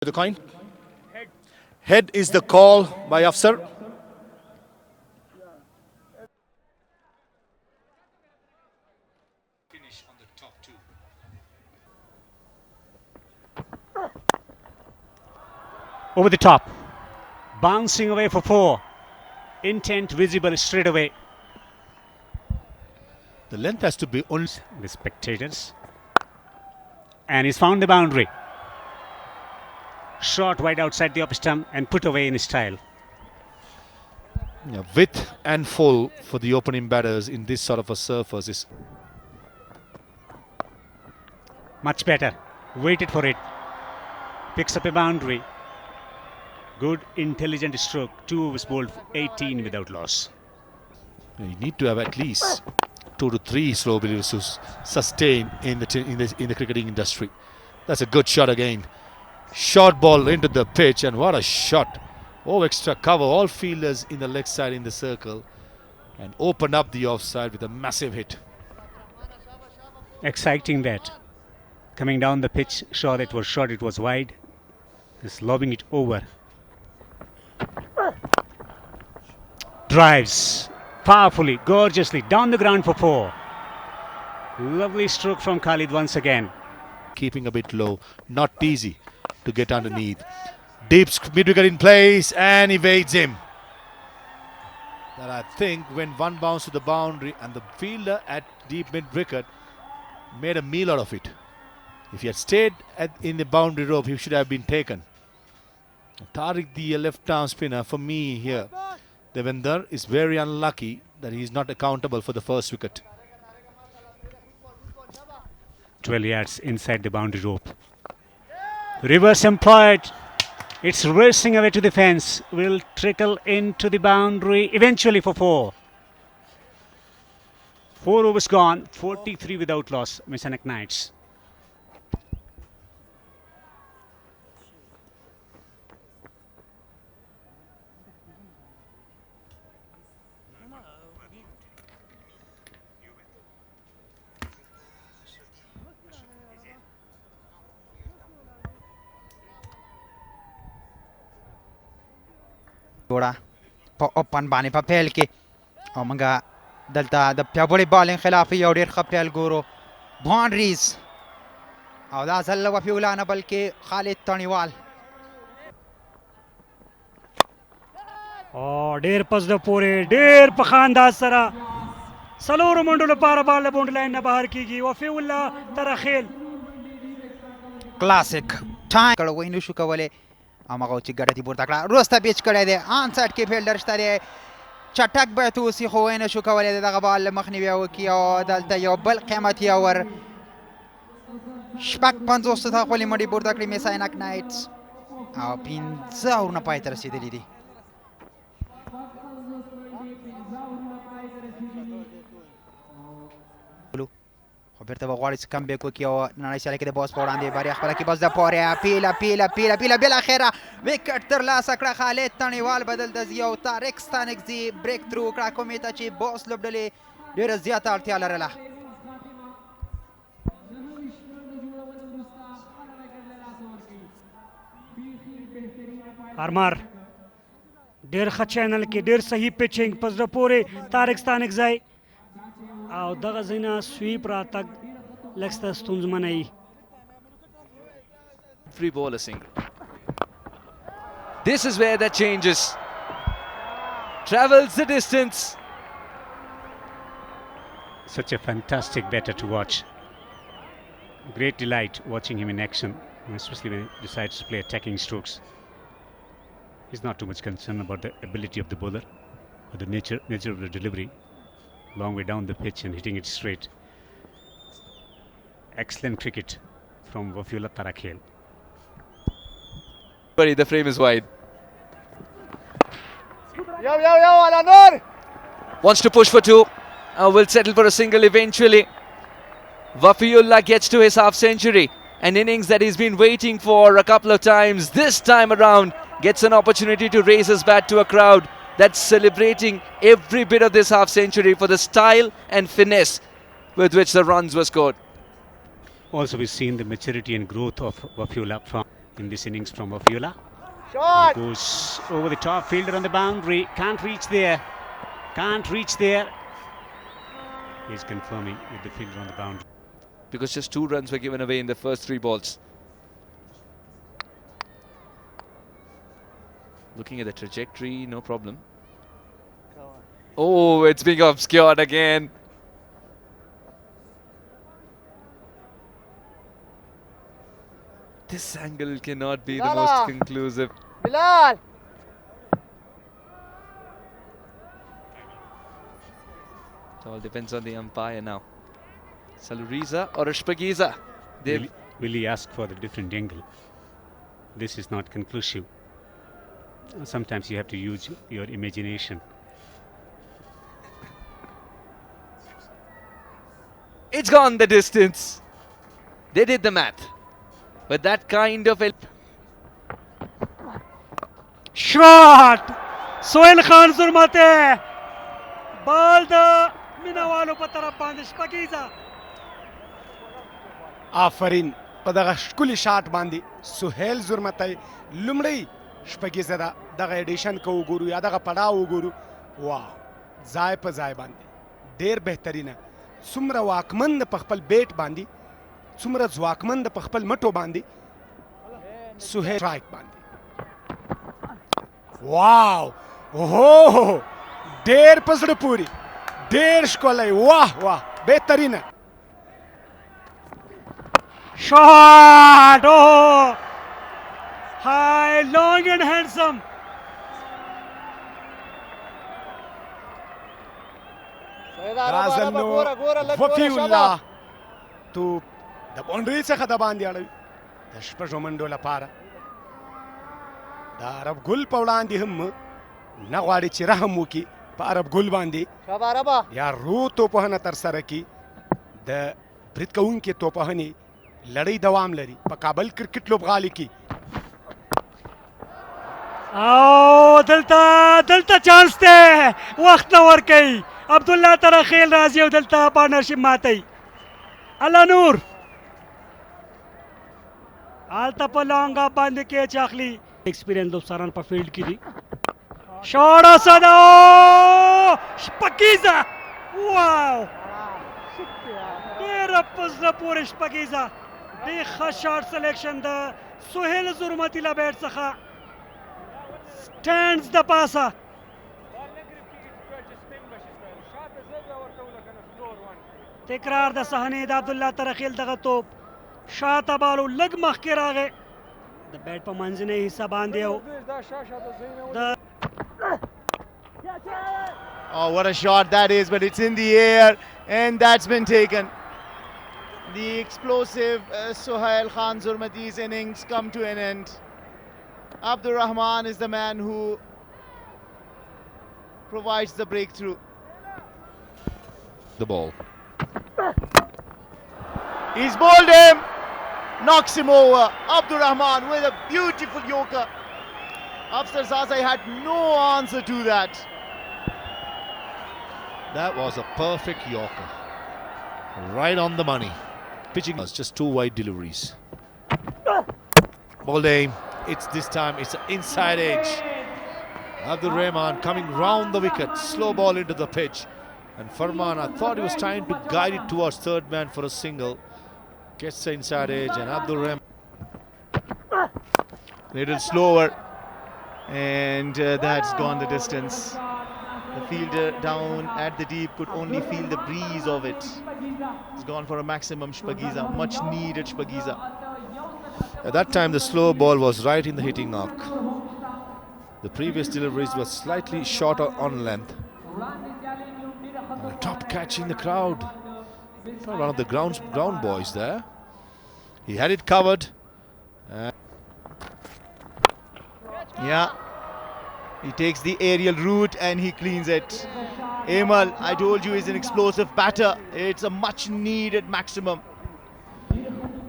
The coin. Head is the call by Afsar. Finish on the top two. Over the top, bouncing away for four. Intent visible straight away. The length has to be only. The spectators, and he's found the boundary. Shot wide outside the off stump and put away in style. Width and full for the opening batters in this sort of a surface is Much better. Waited for it. Picks up a boundary. Good intelligent stroke. 2 overs bowled, 18 without loss. you need to have at least 2 to 3 slow bowlers to sustain in the cricketing industry. That's a good shot again. Short ball into the pitch, and what a shot! Oh, extra cover, all fielders in the leg side in the circle, and opened up the offside with a massive hit. Exciting that. Coming down the pitch, sure it was short, it was wide. Just lobbing it over. Drives powerfully, gorgeously, down the ground for 4. Lovely stroke from Khalid once again. Keeping a bit low, not easy to get underneath. Deep mid wicket in place, and evades him. That I think when one bounced to the boundary, and the fielder at deep mid wicket made a meal out of it. If he had stayed in the boundary rope, he should have been taken. Tariq, the left arm spinner, for me here, Devendra is very unlucky that he is not accountable for the first wicket. 12 yards inside the boundary rope. Reverse employed. It's racing away to the fence. Will trickle into the boundary eventually for 4. 4 overs gone. 43 without loss. Mechanic Knights. جوړه په اوپن باندې په پیل کې او موږ دلته د پیاوړي بالینګ خلاف یو ډېر ښه پیل ګورو باونډریز او دا ځل وفي الله نه بلکې خالد تڼیوال ډېر پس د پورې ډېر په ښه انداز سره څلورو منډو لپاره بال له باونډري لاین نه بهر کیږي وفي الله ترخیل کلاسیک ټایم کړه وای نشو کولی هماغه چې ګټه دې پورته کړه وروسته پیچ کړی دی آن سایډ کې فیلډر شته دی چټک باید اوسي خو وای نشو کولی دغه بال مخنیوی وکړي او دلته یو بل قیمتي اور شپږ 50 ته خپلې منډې پورته کړې میساینک نایټس او 15 اورونه پای ته رسېدلي دي خو بیرته به غواړي چې کم بیک وکړي او نړۍ سیالۍ کې د باس په وړاندې بریا خپله کړي بس د پورې پیله بالاخره وکټ ترلاسه کړه خالد تڼیوال به دلته ځي او طارق ستانکزي بریک ترو وکړه کومې ته چې باس لوبډلې ډېره زیاته اړتیا لرله ارمار ډېر ښه چینل کې ډېر صحیح پیچنګ په زړه پورې طارق ستانکزی او دغه ځای نه سویپ راتګ لږ څه ستونزمنه وي Free bowler single. This is where that changes. Travels the distance. Such a fantastic batter to watch. Great delight watching him in action, especially when he decides to play attacking strokes. He's not too much concerned about the ability of the bowler or the nature of the delivery. Long way down the pitch and hitting it straight. Excellent cricket from Wafiullah Tarakhel. But the frame is wide. Wants to push for 2. Will settle for a single eventually. Wafiullah gets to his half century. An innings that he's been waiting for a couple of times. This time around gets an opportunity to raise his bat to a crowd that's celebrating every bit of this half century for the style and finesse with which the runs were scored. Also, we've seen the maturity and growth of Wafiullah from in this innings from Wafiola. Shot! Goes over the top, fielder on the boundary, can't reach there. He's confirming with the fielder on the boundary. Because just 2 runs were given away in the first 3 balls. Looking at the trajectory, no problem. Oh, it's being obscured again. This angle cannot be the most conclusive. Bilal! It all depends on the umpire now. Saluriza or Ishpagiza? Will he ask for the different angle? This is not conclusive. Sometimes you have to use your imagination. It's gone the distance. They did the math. But that kind of a shot Sohail Khan जुर्मते ball द मिनावालो په طرف باندې شپږیزه آفرین په دغه ښکلي شاټ باندې سهیل زرمتی لومړی شپږیزه ده دغه ایډیشن که وګورو یا دغه پړاو وګورو واه ځای په ځای باندې ډېر بهترینه څومره واکمن ده په خپل بیټ باندې څومره ځواکمن ده په خپل مټو باندې سهیل سټرایک باندې واو اوهو ډېر په زړه پورې ډېر ښکلی واه واه بهترینه shot oh high long and handsome رازل نو وفي الله توپ د باونډري څخه د باندې اړوي د شپږو منډو لپاره د عرب ګل په وړاندې هم نه غواړي چې رحم وکړي په عرب ګل باندې یا رو توپوهنه ترسره کړي د برید کوونکې توپوهنې لړۍ دوام لري په کابل کرکټ لوبغالي کې او دلته چانس دی وخت نه ورکوي عبدالله ترخیل راځي او دلته پارتنرشپ ماتوي الله نور هلته په لانګ اپ باندې کیچ اخلي ایکسپیرینس لوبساران په فیلډ کې دي شاړه صدا شپږیزه واو ډېره په زړه پورې شپږیزه ډېر ښه شاټ سلیکشن د سهیل زرمتي له بیټ څخه سټینډز د پاسه تکرار د صحنې د عبدالله ترخیل دغه توپ شاته بالو لږ مخکې راغی د بیټ په منځنۍ حصه باندې او د Oh, what a shot that is, but it's in the air and that's been taken. The explosive Sohail Khan Zurmati's innings come to an end. Abdur Rahman is the man who provides the breakthrough. The ball. He's bowled him, knocks him over. Abdur Rahman with a beautiful yorker. Afsar Zazai had no answer to that. That was a perfect yorker. Right on the money. Pitching was just 2 wide deliveries. Ball aim. It's this time, it's an inside edge. Abdur Rahman coming round the wicket. Slow ball into the pitch. And Farman, I thought he was trying to guide it towards third man for a single. Gets the inside edge and Abdur Rahman. Little slower. And that's gone the distance. The fielder down at the deep could only feel the breeze of it. It's gone for a maximum Shpagiza, much needed Shpagiza. At that time, the slow ball was right in the hitting arc. The previous deliveries were slightly shorter on length. And a top catch in the crowd. One of the ground boys there. He had it covered. Yeah. He takes the aerial route and he cleans it. Amal, I told you, is an explosive batter. It's a much needed maximum.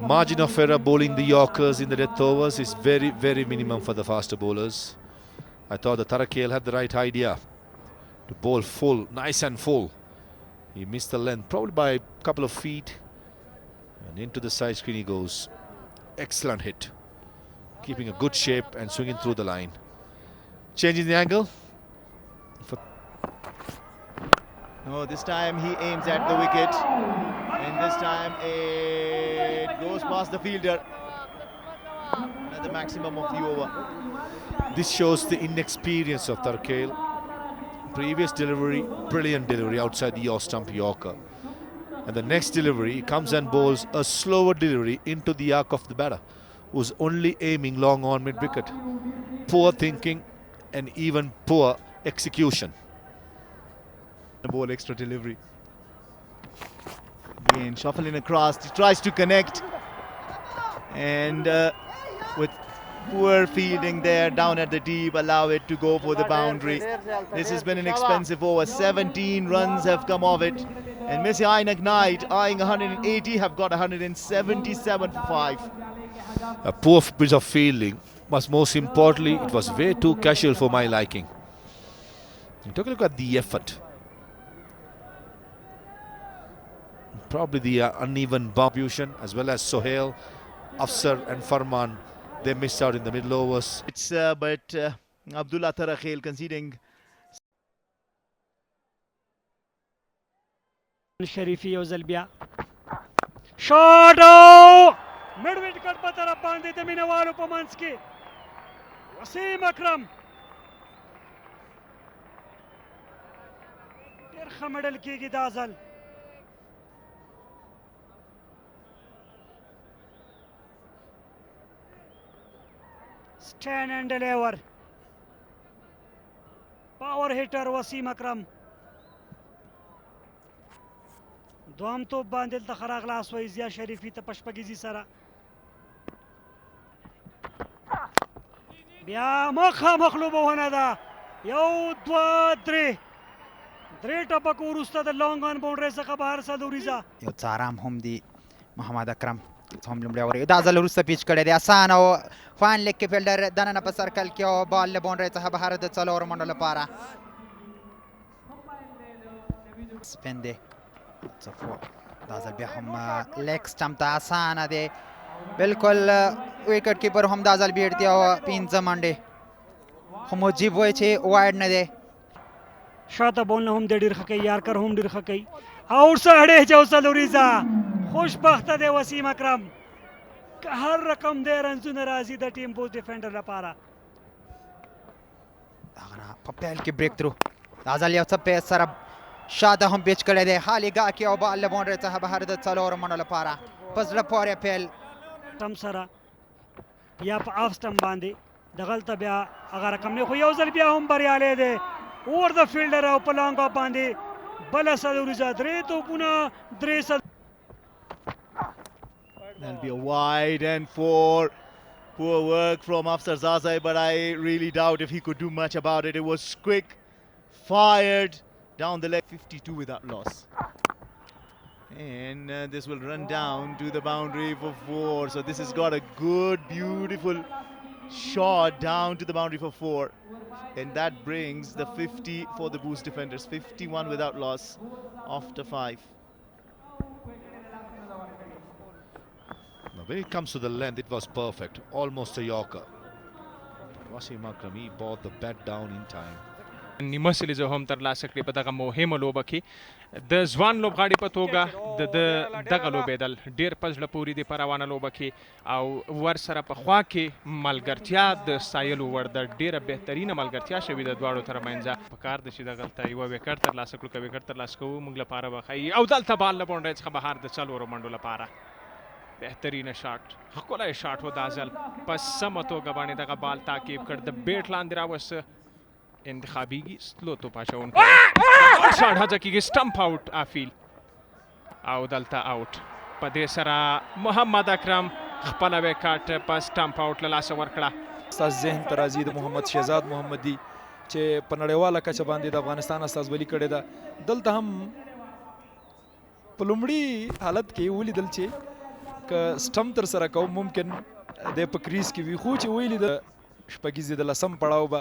Margin of error bowling the Yorkers in the death overs is very, very minimum for the faster bowlers. I thought the Tarakil had the right idea to bowl full, nice and full. He missed the length, probably by a couple of feet. And into the side screen he goes. Excellent hit. keeping a good shape and swinging through the line. Changing the angle. No, this time he aims at the wicket, and this time it goes past the fielder. At the maximum of the over. This shows the inexperience of Tarkhail. Previous delivery, brilliant delivery outside the off stump Yorker. And the next delivery, he comes and bowls a slower delivery into the arc of the batter, who's only aiming long on mid-wicket. Poor thinking and even poor execution. The ball extra delivery. Again, shuffling across, he tries to connect. And with poor fielding there down at the deep, allow it to go for the boundary. This has been an expensive over. 17 runs have come of it. And Messi Ainak Knight, eyeing 180, have got 177 for 5. A poor bit of fielding, but most importantly, it was way too casual for my liking. And take a look at the effort. Probably the uneven distribution, as well as Sohail, Afsar and Farman, they missed out in the middle overs. It's but Abdullah Tarkhail conceding. شریفي یو ځل بیا شاټ او مډ وکټ په طرف باندې د مینوالو په منځ کې وسیم اکرم ډېر ښه مډل کېږي دا ځل stand and deliver power hitter Wasim Akram دوام توپ باندې د خراغ لاس وای زیا شریفي ته پشپګیزي سره بیا مخه مخلوبونه ده یو دوه درې ټپکو وروسته د لانګ آن باونډرۍ څخه بهر سلوریزه یو څارام هم دی محمد اکرم هم لومړی اوور دا ځل وروسته پیچ کړی دی اسان او فاین لیګ کې فیلډر دننه په سرکل کې او بال له باونډرۍ څخه بهر د څلورو منډو لپاره سپین دی دا ځل بیا هم لیګ سټمپ ته اسانه دی بالکل وکټ کیپر هم دا ځل بیټ دی او پنځه منډې خو مجیب وایي چې وایډ نه دی شاته بولنه هم ډېر ښه کوي یارکر هم ډېر ښه کوي اور ساړې جو سلوریزه خوشبخته دی وسیم اکرم که هر رقم دی رنزونه راځي د ټیم بوز ډیفینډر لپاره هغه نه په پیل کې بریک تھرو دا ځل یو څه پیس سره شاته هم پیچ کړی دی خالي ګاه کې او بال له باونډرۍ څخه بهر د څلورو منډو لپاره په زړه پورې پیل سم سره یا په آف سټم باندې دغلته بیا هغه رقم نه خو یو ځل بیا هم بریالی دی اوور د فیلډر او په لانګ اف باندې بله سلوریزه درې توپونه درې That'll be a wide and 4. Poor work from Afsar Zazai, but I really doubt if he could do much about it. It was quick, fired down the leg, 52 without loss. And this will run down to the boundary for 4. So this has got a good, beautiful shot down to the boundary for 4. And that brings the 50 for the Boost defenders. 51 without loss after 5. Now when it comes to the length, it was perfect. Almost a Yorker. Wasim Akram, he brought the bat down in time. نیمه سیلیزه هم ترلاسه کړې په دغه مهمه لوبه کې د ځوان لوبغاړي په توګه د دغه لوبېدل ډېر په زړه پورې دي په روانه لوبه کې او ورسره په خوا کې ملګرتیا د ستایلو وړ ده ډېره بهترینه ملګرتیا شوې ده دواړو ترمنځ پکار ده چې دغلته یوه وکټ ترلاسه کړو که وکټ ترلاسه کوو موږ لپاره به ښایي او دلته بال له باونډرۍ څخه بهر د څلورو منډو لپاره بهترینه شاټ ښکلی شاټ و دا ځل په سمه توګه باندې دغه بال تعقیب کړ د بیټ لاندې راوسته انتخابیږي سلو توپ اچونکی شاټ هڅه کېږي سټمپ آوټ آفیل او دلته آوټ په دې سره محمد اکرم خپله وکټ په سټمپ آوټ له لاسه ورکړه ستاسو ذهن ته راځي د محمد شهزاد محمدي چې په نړیواله کچه باندې د افغانستان استازولي کړې ده دلته هم په لومړي حالت کې ولیدل چې که سټمپ تر سره کوم ممکن د په کریز کې وي خو چې ویلي د شپږیزې د لسم پړاو به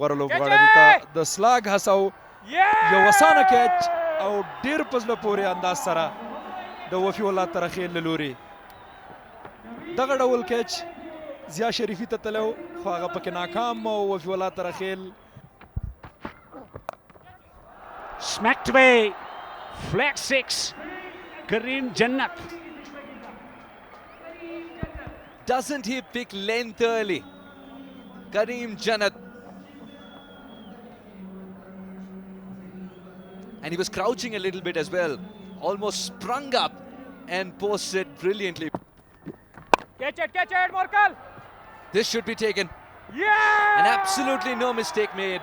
غوره لوبغاړی دلته د سلاګ هڅه یو اسانه کیچ او ډېر په زړه پورې انداز سره د وفي الله ترخیل له لورې دغه ډول کیچ ضیا شریفي ته تللی و خو هغه پکې ناکام او وفي الله ترخیل Smacked away. Flat 6. Kareem Jannat. Doesn't he pick length early? Kareem Jannat. And he was crouching a little bit as well. Almost sprung up and posted brilliantly. Catch it, Morkal! This should be taken. Yeah! And absolutely no mistake made.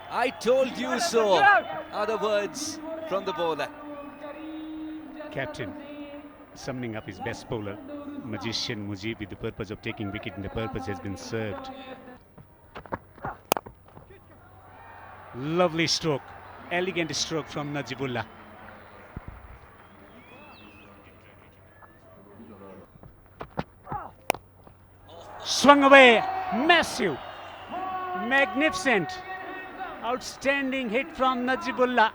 I told you so. Other words from the bowler. Captain summoning up his best bowler, magician Mujib, with the purpose of taking wicket, and the purpose has been served. Lovely stroke, elegant stroke from Najibullah. Swung away, massive, magnificent, outstanding hit from Najibullah.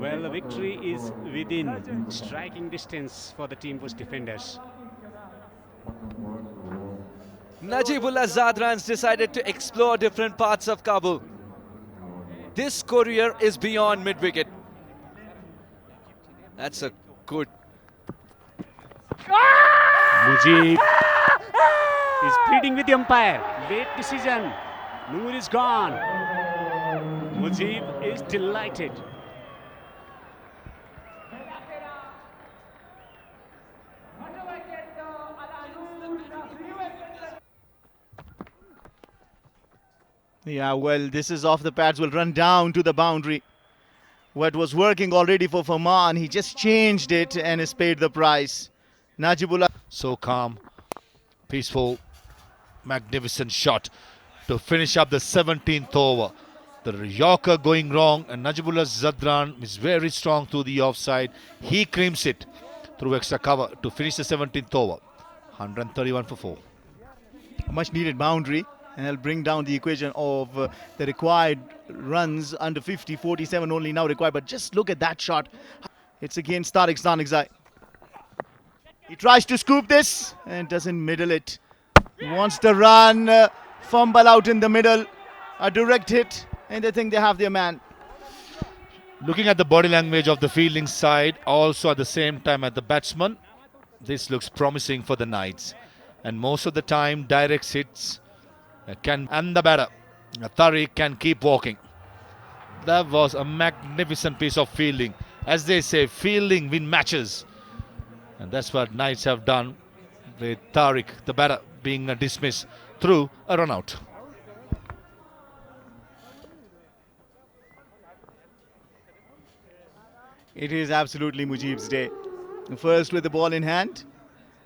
Well, the victory is within striking distance for the team Bush defenders. Najibullah Zadrans decided to explore different parts of Kabul. This courier is beyond mid-wicket. That's a good... Mujib is pleading with the umpire. Late decision. Noor is gone. Mujib is delighted. Yeah, well, this is off the pads, will run down to the boundary. What was working already for Farman, he just changed it and has paid the price. Najibullah. So calm, peaceful, magnificent shot to finish up the 17th over. The Yorker going wrong, and Najibullah Zadran is very strong through the offside. He creams it through extra cover to finish the 17th over. 131 for 4. Much needed boundary, and it'll bring down the equation of the required runs under 50, 47 only now required. But just look at that shot. It's against Tariq Stanigzai. He tries to scoop this and doesn't middle it. He wants to run, fumble out in the middle, a direct hit, and they think they have their man. Looking at the body language of the fielding side, also at the same time at the batsman, this looks promising for the Knights. And most of the time, direct hits and the batter, Tariq, can keep walking. That was a magnificent piece of fielding. As they say, fielding win matches. And that's what Knights have done with Tariq, the batter, being dismissed through a run out. It is absolutely Mujib's day. First with the ball in hand,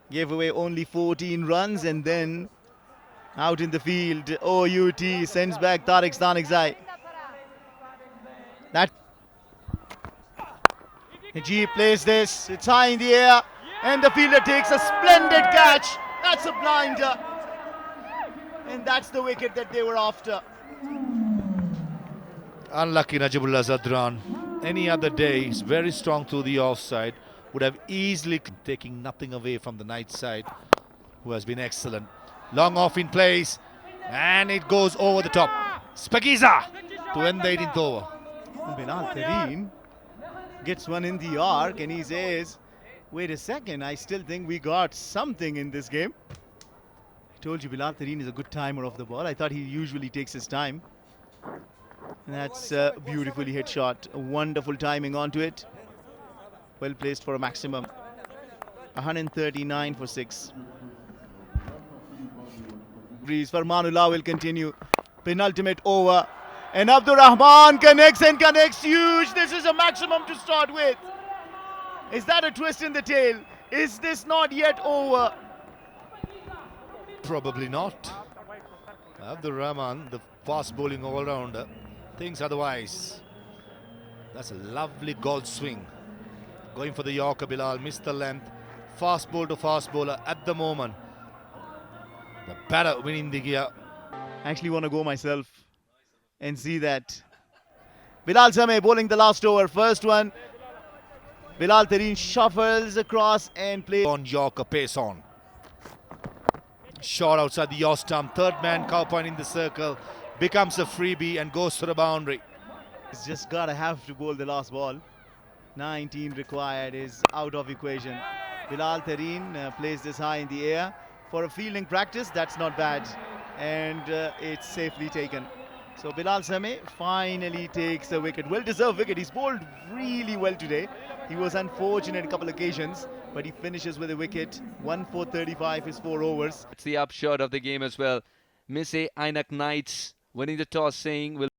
gave away only 14 runs, and then out in the field, OUT sends back Tariq Stanigzai. That Najib plays this, it's high in the air, and the fielder takes a splendid catch. That's a blinder, and that's the wicket that they were after. Unlucky Najibullah Zadran. Any other day, he's very strong through the offside, would have easily taking nothing away from the Knights side, who has been excellent. Long off in place, and it goes over the top. Spagiza to end the 18th over. Bilal Tareen gets one in the arc, and he says, wait a second, I still think we got something in this game. I told you Bilal Tareen is a good timer of the ball. I thought he usually takes his time. That's a beautifully hit shot. A wonderful timing onto it. Well placed for a maximum. 139 for 6. Farmanullah will continue. Penultimate over. And Abdur Rahman connects and connects huge. This is a maximum to start with. Is that a twist in the tail? Is this not yet over? Probably not. Abdur Rahman, the fast bowling all-rounder, thinks otherwise. That's a lovely golf swing. Going for the Yorker, Bilal missed the length. Fast ball to fast bowler at the moment. The batter winning the gear. I actually want to go myself and see that. Bilal Sameh bowling the last over. First one. Bilal Tareen shuffles across and plays On Yorker, pace on. shot outside the yaw stump. Third man, cow point in the circle, becomes a freebie and goes to the boundary. He's just gotta have to bowl the last ball. 19 required is out of equation. Bilal Tareen plays this high in the air. For a fielding practice, that's not bad. And it's safely taken. So Bilal Sameh finally takes a wicket. Well-deserved wicket. He's bowled really well today. He was unfortunate a couple occasions, but he finishes with a wicket. 1 for 35 is 4 overs. It's the upshot of the game as well. Misay Ainak Knights winning the toss, saying will